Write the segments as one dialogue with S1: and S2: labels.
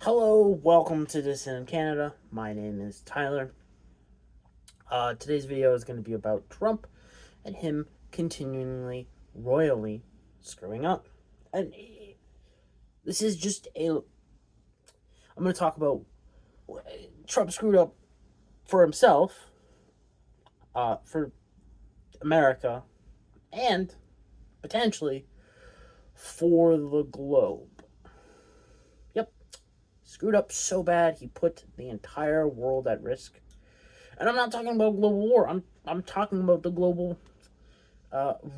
S1: Hello, welcome to Dissident Canada. My name is Tyler. Today's video is going to be about Trump and him continually, royally screwing up. And this is just I'm going to talk about Trump screwed up for himself, for America, and potentially for the globe. Yep, screwed up so bad he put the entire world at risk. And I'm not talking about global war. I'm talking about the global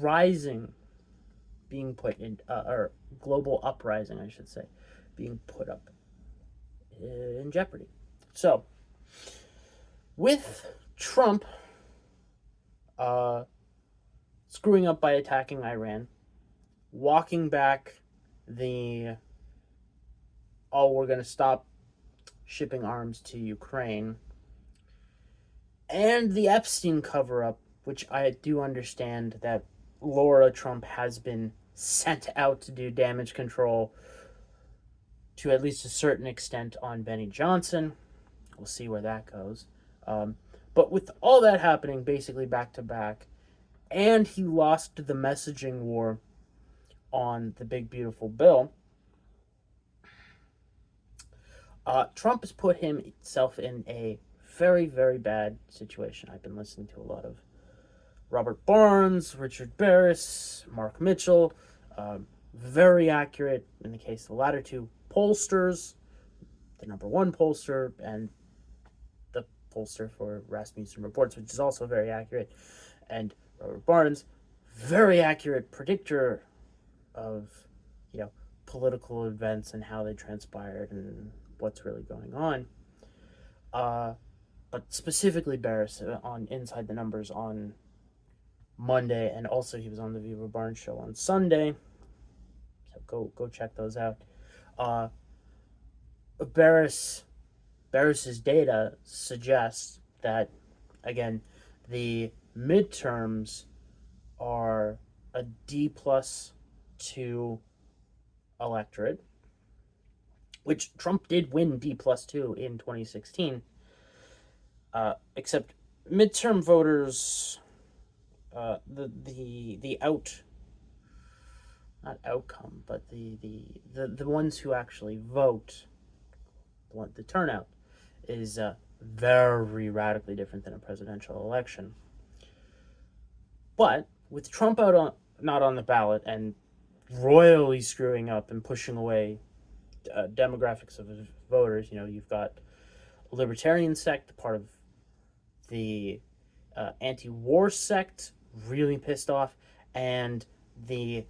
S1: rising being put in, or global uprising, I should say, being put up in jeopardy. So, with Trump uh, screwing up by attacking Iran, walking back the we're going to stop shipping arms to Ukraine, and the Epstein cover up, which I do understand that Laura Trump has been sent out to do damage control to at least a certain extent on Benny Johnson. We'll see where that goes. But with all that happening basically back to back, and he lost the messaging war on the big beautiful bill, Trump has put himself in a very, very bad situation. I've been listening to a lot of Robert Barnes, Richard Barris, Mark Mitchell. Very accurate in the case of the latter two pollsters, the number one pollster and the pollster for Rasmussen Reports, which is also very accurate, and Robert Barnes, very accurate predictor of, political events and how they transpired and what's really going on. But specifically Barris on Inside the Numbers on Monday, and also he was on the Viva Barnes show on Sunday. So go check those out. Barris's data suggests that, again, the midterms are a D+2 electorate, which Trump did win D+2 in 2016. Except midterm voters, the not outcome, but the ones who actually vote, the turnout is very radically different than a presidential election. But with Trump not on the ballot and royally screwing up and pushing away demographics of his voters, you've got a libertarian sect, part of the anti-war sect, really pissed off, and the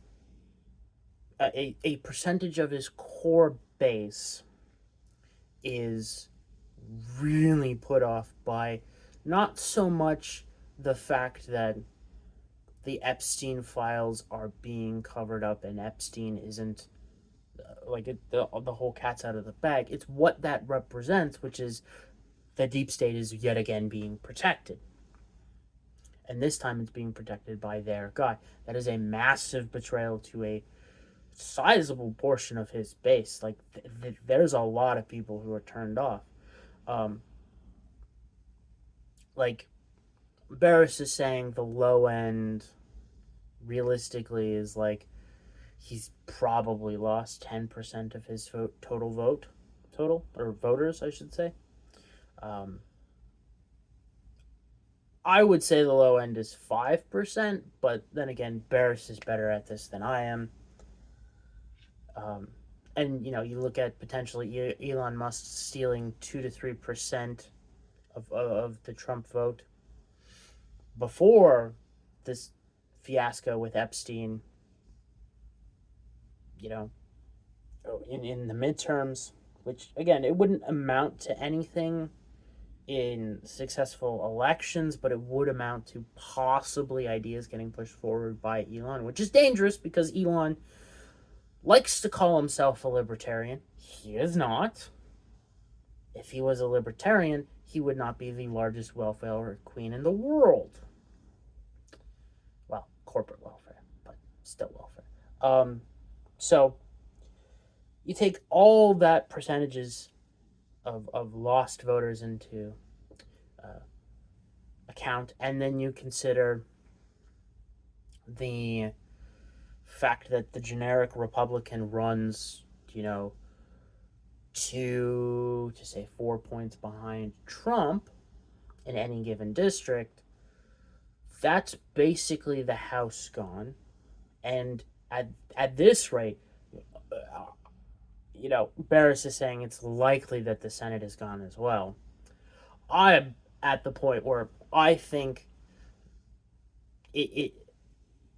S1: a percentage of his core base is really put off by not so much the fact that the Epstein files are being covered up and Epstein isn't the whole cat's out of the bag. It's what that represents, which is the deep state is yet again being protected. And this time it's being protected by their guy. That is a massive betrayal to a sizable portion of his base. There's a lot of people who are turned off. Barris is saying the low end realistically is he's probably lost 10% of his voters, I should say. I would say the low end is 5%, but then again, Barris is better at this than I am. And you look at potentially Elon Musk stealing 2 to 3% of the Trump vote before this fiasco with Epstein. In the midterms, which again, it wouldn't amount to anything in successful elections, but it would amount to possibly ideas getting pushed forward by Elon, which is dangerous because Elon likes to call himself a libertarian. He is not. If he was a libertarian, he would not be the largest welfare queen in the world. Well, corporate welfare, but still welfare. So you take all that percentages of lost voters into uh, account, and then you consider the fact that the generic Republican runs, 4 points behind Trump in any given district, that's basically the House gone. And at this rate, Barris is saying it's likely that the Senate is gone as well. I'm at the point where I think it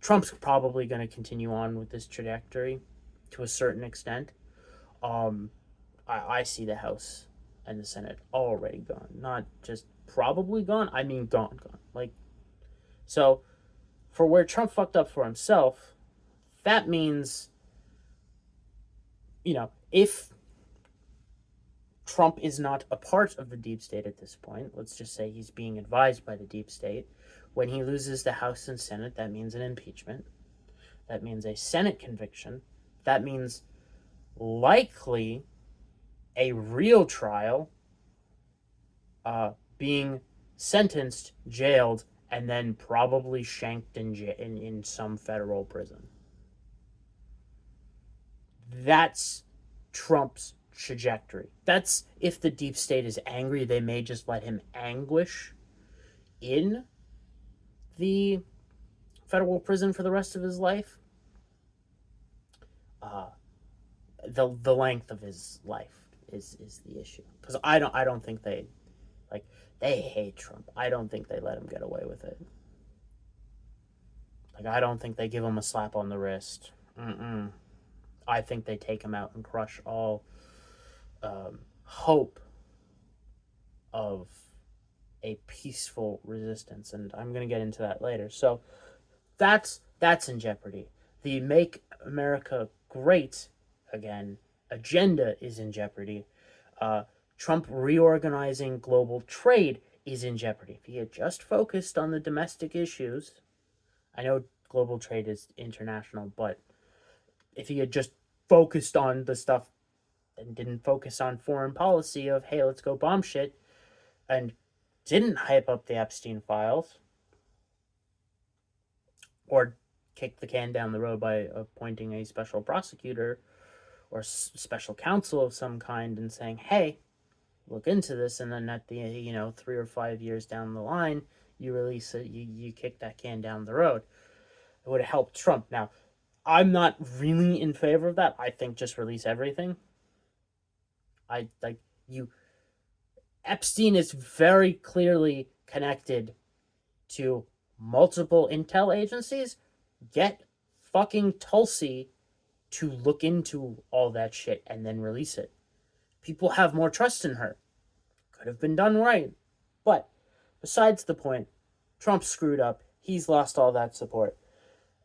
S1: Trump's probably going to continue on with this trajectory to a certain extent. Um, I see the House and the Senate already gone, not just probably gone. I mean, gone. Like, so for where Trump fucked up for himself, that means, if Trump is not a part of the deep state at this point, let's just say he's being advised by the deep state. When he loses the House and Senate, that means an impeachment. That means a Senate conviction. That means likely a real trial, being sentenced, jailed, and then probably shanked in some federal prison. That's Trump's trajectory. That's if the deep state is angry, they may just let him anguish in the federal prison for the rest of his life. The length of his life is the issue, because I don't think they hate Trump. I don't think they let him get away with it. Like, I don't think they give him a slap on the wrist. I think they take him out and crush all hope of a peaceful resistance, and I'm going to get into that later. So that's in jeopardy. The Make America Great Again agenda is in jeopardy. Trump reorganizing global trade is in jeopardy. If he had just focused on the domestic issues, I know global trade is international, but if he had just focused on the stuff and didn't focus on foreign policy of, hey, let's go bomb shit, and didn't hype up the Epstein files, or kick the can down the road by appointing a special prosecutor or special counsel of some kind and saying, hey, look into this, and then at the 3 or 5 years down the line, you release it, you kick that can down the road. It would have helped Trump. Now, I'm not really in favor of that. I think just release everything. Epstein is very clearly connected to multiple intel agencies. Get fucking Tulsi to look into all that shit and then release it. People have more trust in her. Could have been done right. But besides the point, Trump screwed up. He's lost all that support.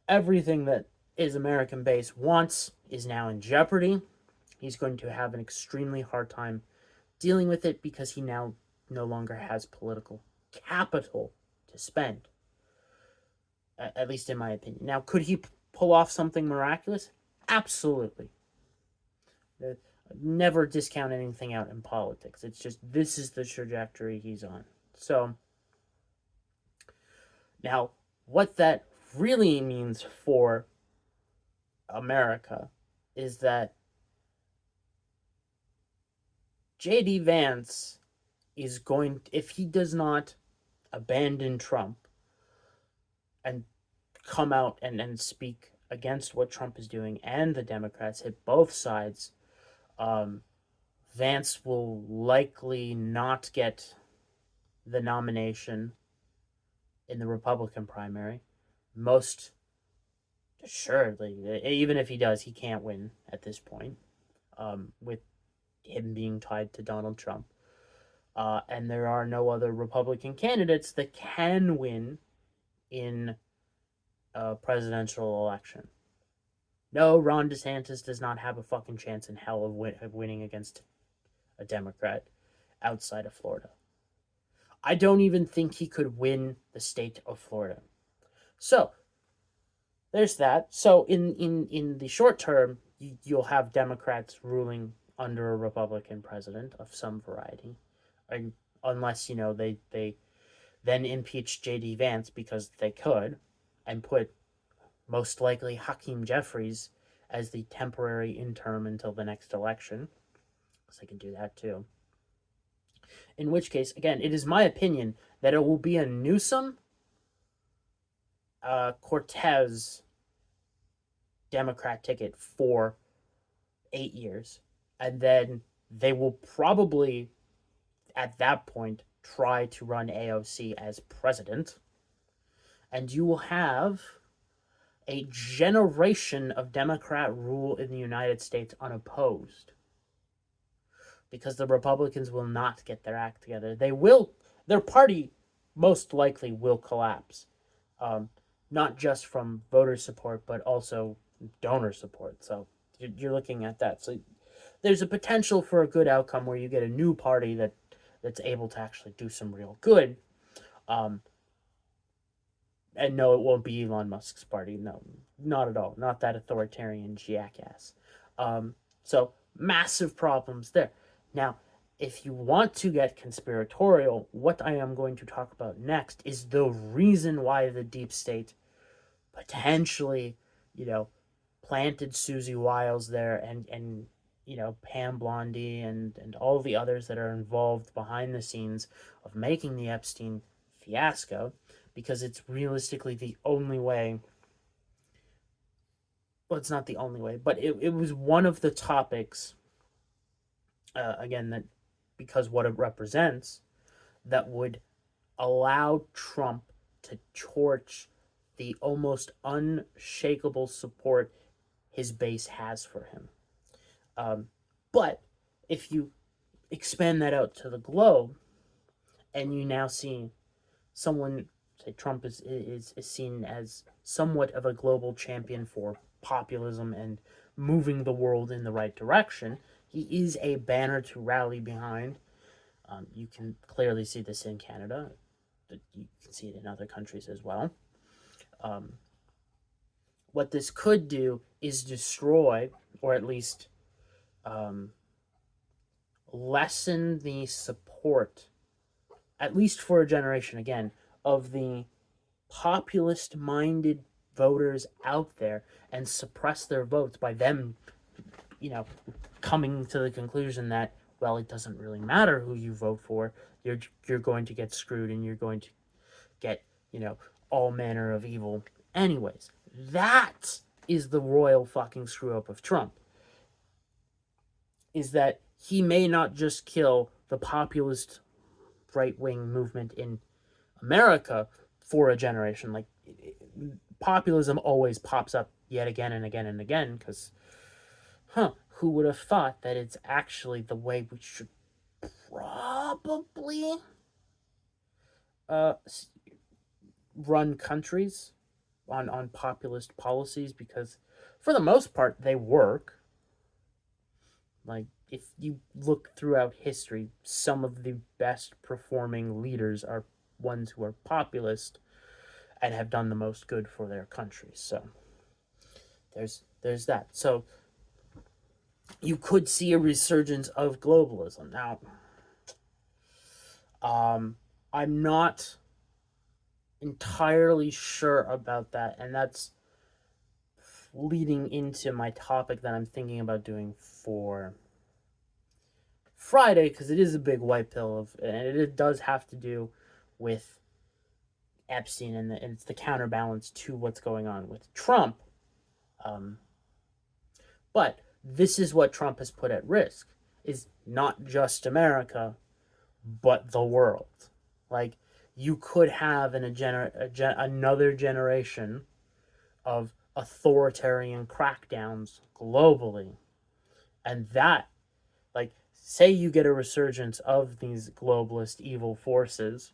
S1: Everything that his American base wants is now in jeopardy. He's going to have an extremely hard time dealing with it because he now no longer has political capital to spend. At least in my opinion. Now, could he pull off something miraculous? Absolutely. Never discount anything out in politics. It's just, this is the trajectory he's on. So, now, what that really means for America is that J.D. Vance is going, if he does not abandon Trump and come out and speak against what Trump is doing, and the Democrats hit both sides, Vance will likely not get the nomination in the Republican primary. Most assuredly, even if he does, he can't win at this point, with him being tied to Donald Trump. And there are no other Republican candidates that can win in a presidential election. No, Ron DeSantis does not have a fucking chance in hell of winning against a Democrat outside of Florida. I don't even think he could win the state of Florida. So, there's that. So, in the short term, you'll have Democrats ruling under a Republican president of some variety, and unless they then impeach J.D. Vance because they could, and put most likely Hakeem Jeffries as the temporary interim until the next election, because they can do that too. In which case, again, it is my opinion that it will be a Newsom, Cortez Democrat ticket for 8 years. And then they will probably, at that point, try to run AOC as president. And you will have a generation of Democrat rule in the United States unopposed. Because the Republicans will not get their act together. Their party most likely will collapse. Not just from voter support, but also donor support. So you're looking at that. So there's a potential for a good outcome where you get a new party that's able to actually do some real good. And no, it won't be Elon Musk's party. No, not at all. Not that authoritarian jackass. So massive problems there. Now, if you want to get conspiratorial, what I am going to talk about next is the reason why the deep state potentially, planted Susie Wiles there and Pam Blondie and all the others that are involved behind the scenes of making the Epstein fiasco, because it's realistically the only way. Well, it's not the only way, but it was one of the topics, again, that because what it represents, that would allow Trump to torch the almost unshakable support his base has for him. But if you expand that out to the globe, and you now see someone, say Trump is seen as somewhat of a global champion for populism and moving the world in the right direction, he is a banner to rally behind. You can clearly see this in Canada. You can see it in other countries as well. What this could do is destroy, or at least lessen the support, at least for a generation again, of the populist-minded voters out there, and suppress their votes by them, coming to the conclusion that, well, it doesn't really matter who you vote for. You're going to get screwed, and you're going to get, all manner of evil anyways. That is the royal fucking screw up of Trump. Is that he may not just kill the populist right-wing movement in America for a generation. Like, populism always pops up yet again and again and again, because, who would have thought that it's actually the way we should probably run countries on populist policies, because for the most part they work. Like, if you look throughout history, some of the best performing leaders are ones who are populist and have done the most good for their countries. So there's that. So you could see a resurgence of globalism. Now, I'm not entirely sure about that, and that's leading into my topic that I'm thinking about doing for Friday, because it is a big white pill and it does have to do with Epstein, and it's the counterbalance to what's going on with Trump. But this is what Trump has put at risk, is not just America, but the world. Like, you could have another generation of authoritarian crackdowns globally. And that, like, say you get a resurgence of these globalist evil forces,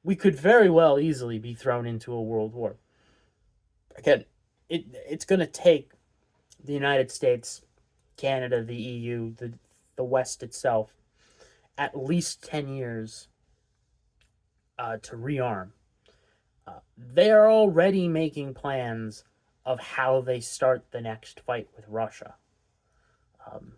S1: we could very well easily be thrown into a world war. Again, it's going to take the United States, Canada, the EU, the West itself, at least 10 years to rearm. They are already making plans of how they start the next fight with Russia. Um,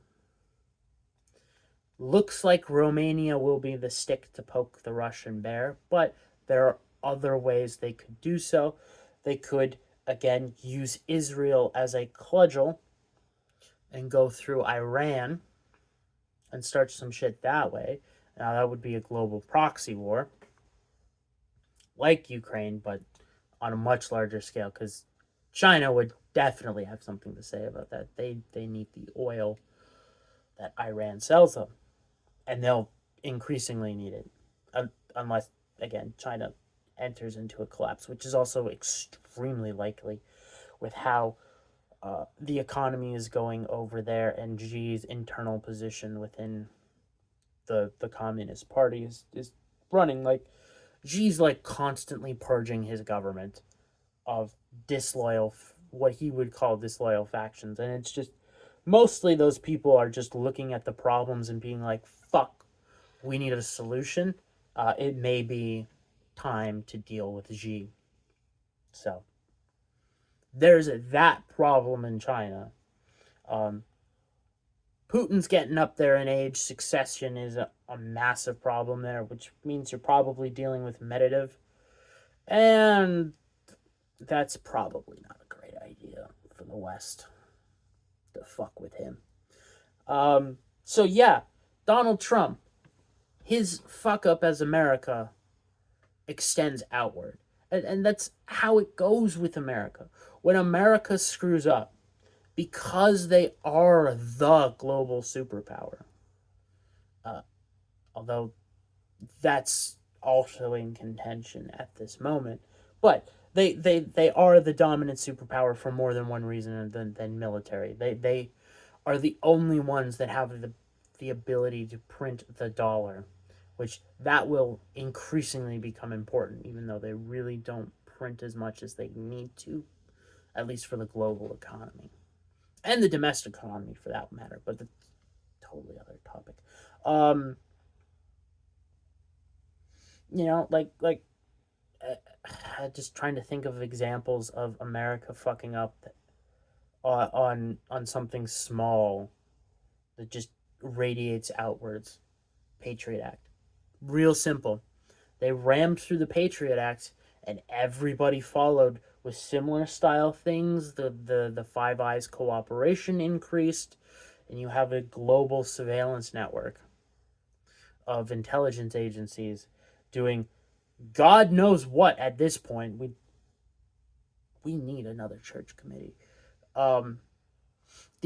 S1: Looks like Romania will be the stick to poke the Russian bear, but there are other ways they could do so. They could, again, use Israel as a cudgel and go through Iran and start some shit that way. Now, that would be a global proxy war, like Ukraine, but on a much larger scale, because China would definitely have something to say about that. They need the oil that Iran sells them, and they'll increasingly need it, unless, again, China enters into a collapse, which is also extremely likely with how the economy is going over there, and Xi's internal position within the Communist Party is running. Like, Xi's like constantly purging his government of disloyal, what he would call disloyal factions, and it's just mostly those people are just looking at the problems and being like, fuck, we need a solution. It may be time to deal with Xi. So there's that problem in China. Putin's getting up there in age. Succession is a massive problem there, which means you're probably dealing with Medvedev. And that's probably not a great idea for the West to fuck with him. So yeah, Donald Trump, his fuck up as America extends outward. And that's how it goes with America. When America screws up, because they are the global superpower, although that's also in contention at this moment, but they are the dominant superpower for more than one reason than military. They are the only ones that have the ability to print the dollar, which that will increasingly become important, even though they really don't print as much as they need to, at least for the global economy. And the domestic economy, for that matter, but that's a totally other topic. You know, just trying to think of examples of America fucking up on something small that just radiates outwards. Patriot Act, real simple. They rammed through the Patriot Act, and everybody followed with similar style things. The Five Eyes cooperation increased, and you have a global surveillance network of intelligence agencies doing God knows what at this point. We need another church committee. The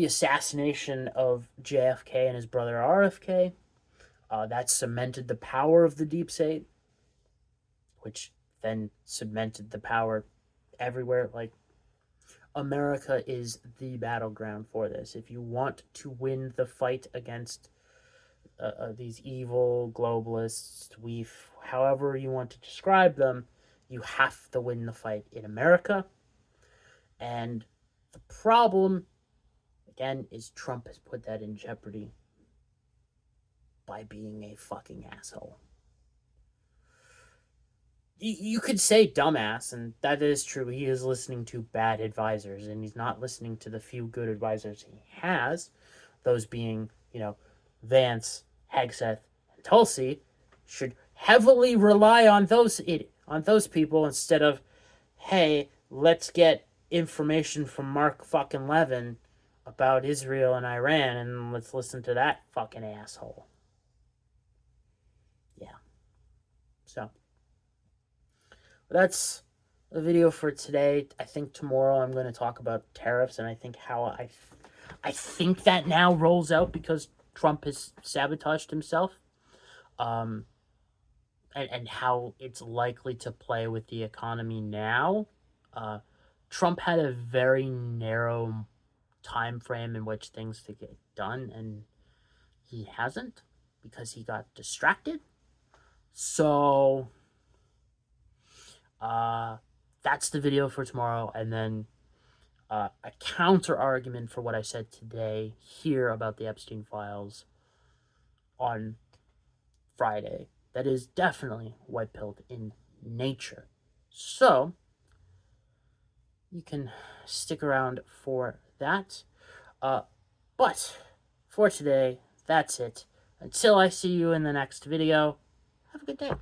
S1: assassination of JFK and his brother RFK, that cemented the power of the deep state, which then cemented the power everywhere. Like, America is the battleground for this. If you want to win the fight against these evil globalists, however you want to describe them, you have to win the fight in America. And the problem, again, is Trump has put that in jeopardy by being a fucking asshole. You could say dumbass, and that is true. He is listening to bad advisors, and he's not listening to the few good advisors he has, those being, Vance, Hegseth, and Tulsi. Should heavily rely on those people instead of, hey, let's get information from Mark fucking Levin about Israel and Iran, and let's listen to that fucking asshole. Yeah. So that's the video for today. I think tomorrow I'm going to talk about tariffs, and I think how I think that now rolls out because Trump has sabotaged himself, and how it's likely to play with the economy now. Trump had a very narrow time frame in which things to get done, and he hasn't because he got distracted. So that's the video for tomorrow, and then a counter argument for what I said today here about the Epstein files on Friday that is definitely white-pilled in nature. So you can stick around for that. But for today, that's it. Until I see you in the next video, have a good day.